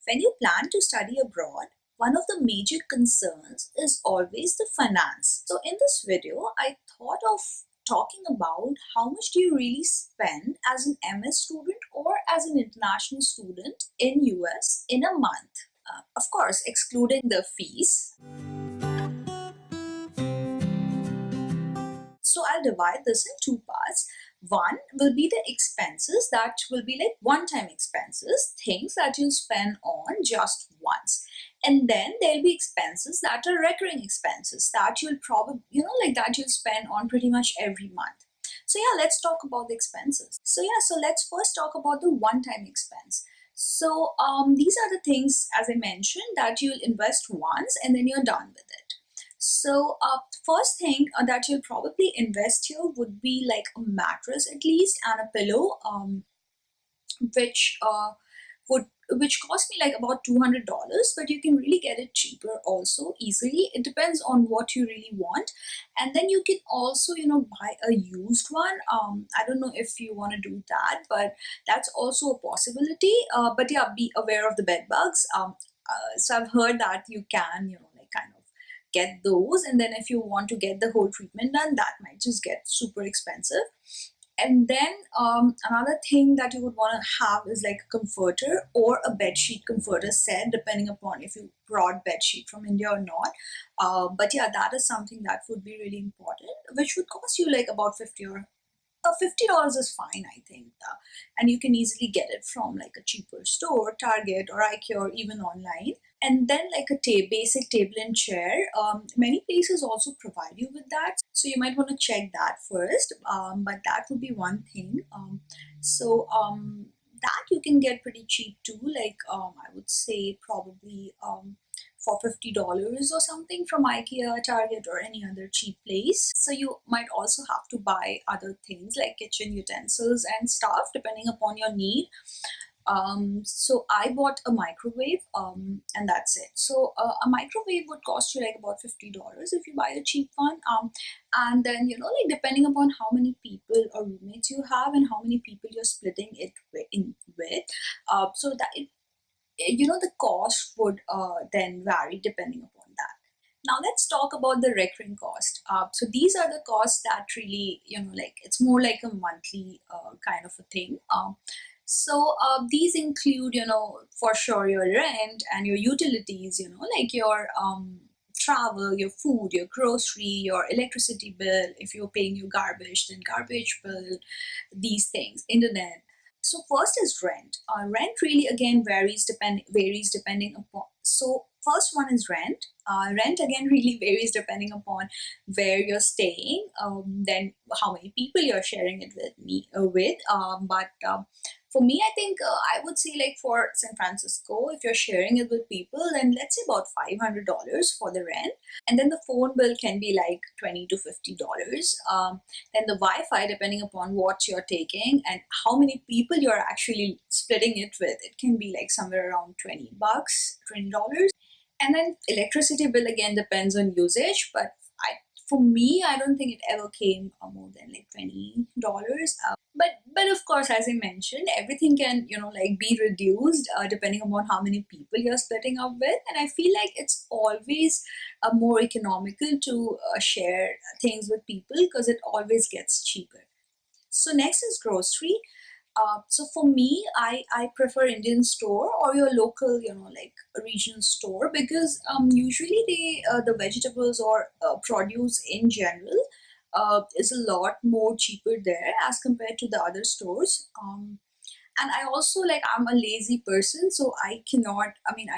When you plan to study abroad, one of the major concerns is always the finance. So in this video, I thought of talking about how much do you really spend as an MS student or as an international student in US in a month. Of course, excluding the fees. So I'll divide this in two parts. One will be the expenses that will be like one-time expenses, things that you'll spend on just once. And then there'll be expenses that are recurring expenses that you'll probably, like that you'll spend on pretty much every month. So yeah, let's talk about the expenses. So let's first talk about the one-time expense. So these are the things, as I mentioned, that you'll invest once and then you're done with it. So, first thing that you'll probably invest here would be like a mattress at least and a pillow, which would which cost me like about $200, but you can really get it cheaper also easily. It depends on what you really want, and then you can also buy a used one. I don't know if you want to do that, but that's also a possibility. But yeah, be aware of the bed bugs. So I've heard that you can like kind of get those, and then if you want to get the whole treatment done, that might just get super expensive. And then another thing that you would want to have is like a comforter or a bed sheet comforter set, depending upon if you brought bed sheet from India or not. But yeah, that is something that would be really important, which would cost you like about 50 or $50 is fine, I think, and you can easily get it from like a cheaper store, Target or IKEA, or even online. And then like a basic table and chair. Many places also provide you with that, so you might want to check that first. But that would be one thing. That you can get pretty cheap too. Like I would say probably for $50 or something from IKEA, Target, or any other cheap place. So you might also have to buy other things like kitchen utensils and stuff depending upon your need. So I bought a microwave, and that's it. So a microwave would cost you like about $50 if you buy a cheap one. And then like depending upon how many people or roommates you have and how many people you're splitting it with, so that the cost would then vary depending upon that. Now let's talk about the recurring cost. So these are the costs that really, like it's more like a monthly kind of a thing. These include, for sure your rent and your utilities, like your travel, your food, your grocery, your electricity bill. If you're paying your garbage, then garbage bill, these things, internet. So first is rent. Rent really again varies depending upon. So first one is rent. Rent again really varies depending upon where you're staying. Then how many people you're sharing it with. For me, I think I would say like for San Francisco, if you're sharing it with people, then let's say about $500 for the rent, and then the phone bill can be like $20 to $50. Then the Wi-Fi, depending upon what you're taking and how many people you're actually splitting it with, it can be like somewhere around $20. And then electricity bill again depends on usage, but for me, I don't think it ever came more than like $20. But of course, as I mentioned, everything can like be reduced depending upon how many people you're splitting up with, and I feel like it's always more economical to share things with people because it always gets cheaper. So next is grocery. So for me, I prefer Indian store or your local, like regional store, because usually the vegetables or produce in general is a lot more cheaper there as compared to the other stores. And I also like, I'm a lazy person, so I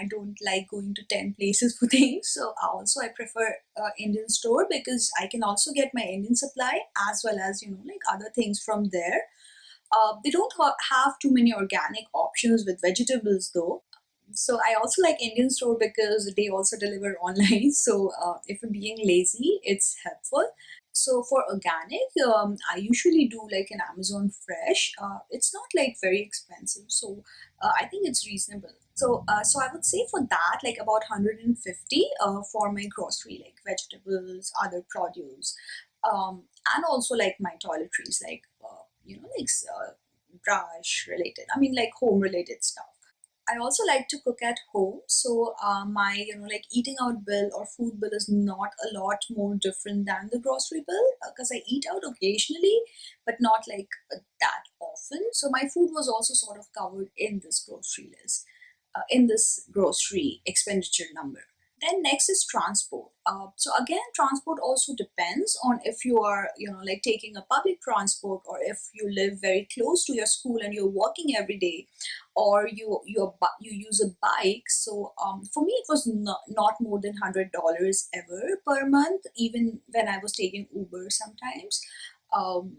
don't like going to 10 places for things. So also I prefer Indian store because I can also get my Indian supply as well as like other things from there. They don't have too many organic options with vegetables though. So I also like Indian store because they also deliver online. So if you're being lazy, it's helpful. So for organic, I usually do like an Amazon Fresh. It's not like very expensive, so I think it's reasonable. So I would say for that, like about 150 for my grocery, like vegetables, other produce, and also like my toiletries, like brush related. I mean, like home related stuff. I also like to cook at home, so my like eating out bill or food bill is not a lot more different than the grocery bill because I eat out occasionally, but not like that often. So my food was also sort of covered in this grocery list, in this grocery expenditure number. Then next is transport. So again, transport also depends on if you are, like taking a public transport, or if you live very close to your school and you're walking every day, or you use a bike. So for me, it was not more than $100 ever per month, even when I was taking Uber sometimes. Um,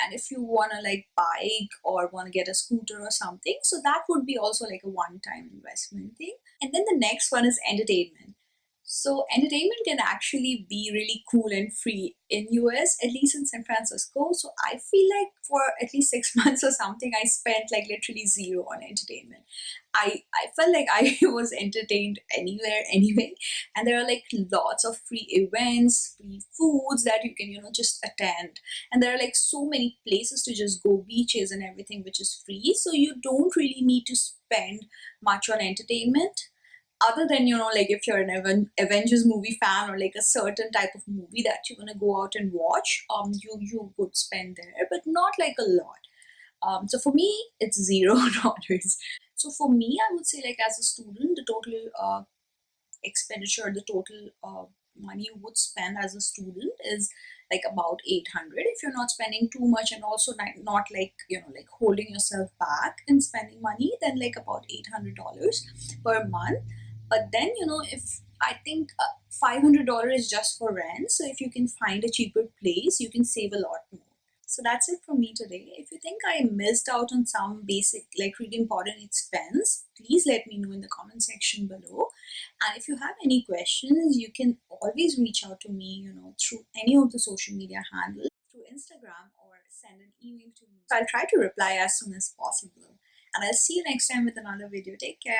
and if you want to like bike or want to get a scooter or something, so that would be also like a one-time investment thing. And then the next one is entertainment. So entertainment can actually be really cool and free in US, at least in San Francisco. So I feel like for at least 6 months or something, I spent like literally zero on entertainment. I felt like I was entertained anywhere anyway. And there are like lots of free events, free foods that you can, just attend. And there are like so many places to just go, beaches and everything, which is free. So you don't really need to spend much on entertainment, other than like if you're an Avengers movie fan, or like a certain type of movie that you want to go out and watch, you would spend there, but not like a lot. So for me, it's $0. So for me, I would say, like, as a student, the total expenditure, the total money you would spend as a student is like about 800, if you're not spending too much, and also not like like holding yourself back in spending money, then like about $800 per month. But then if I think $500 is just for rent, so if you can find a cheaper place, you can save a lot more. So that's it for me today. If you think I missed out on some basic, like really important expense, please let me know in the comment section below. And if you have any questions, you can always reach out to me, through any of the social media handles, through Instagram, or send an email to me. So I'll try to reply as soon as possible. And I'll see you next time with another video. Take care.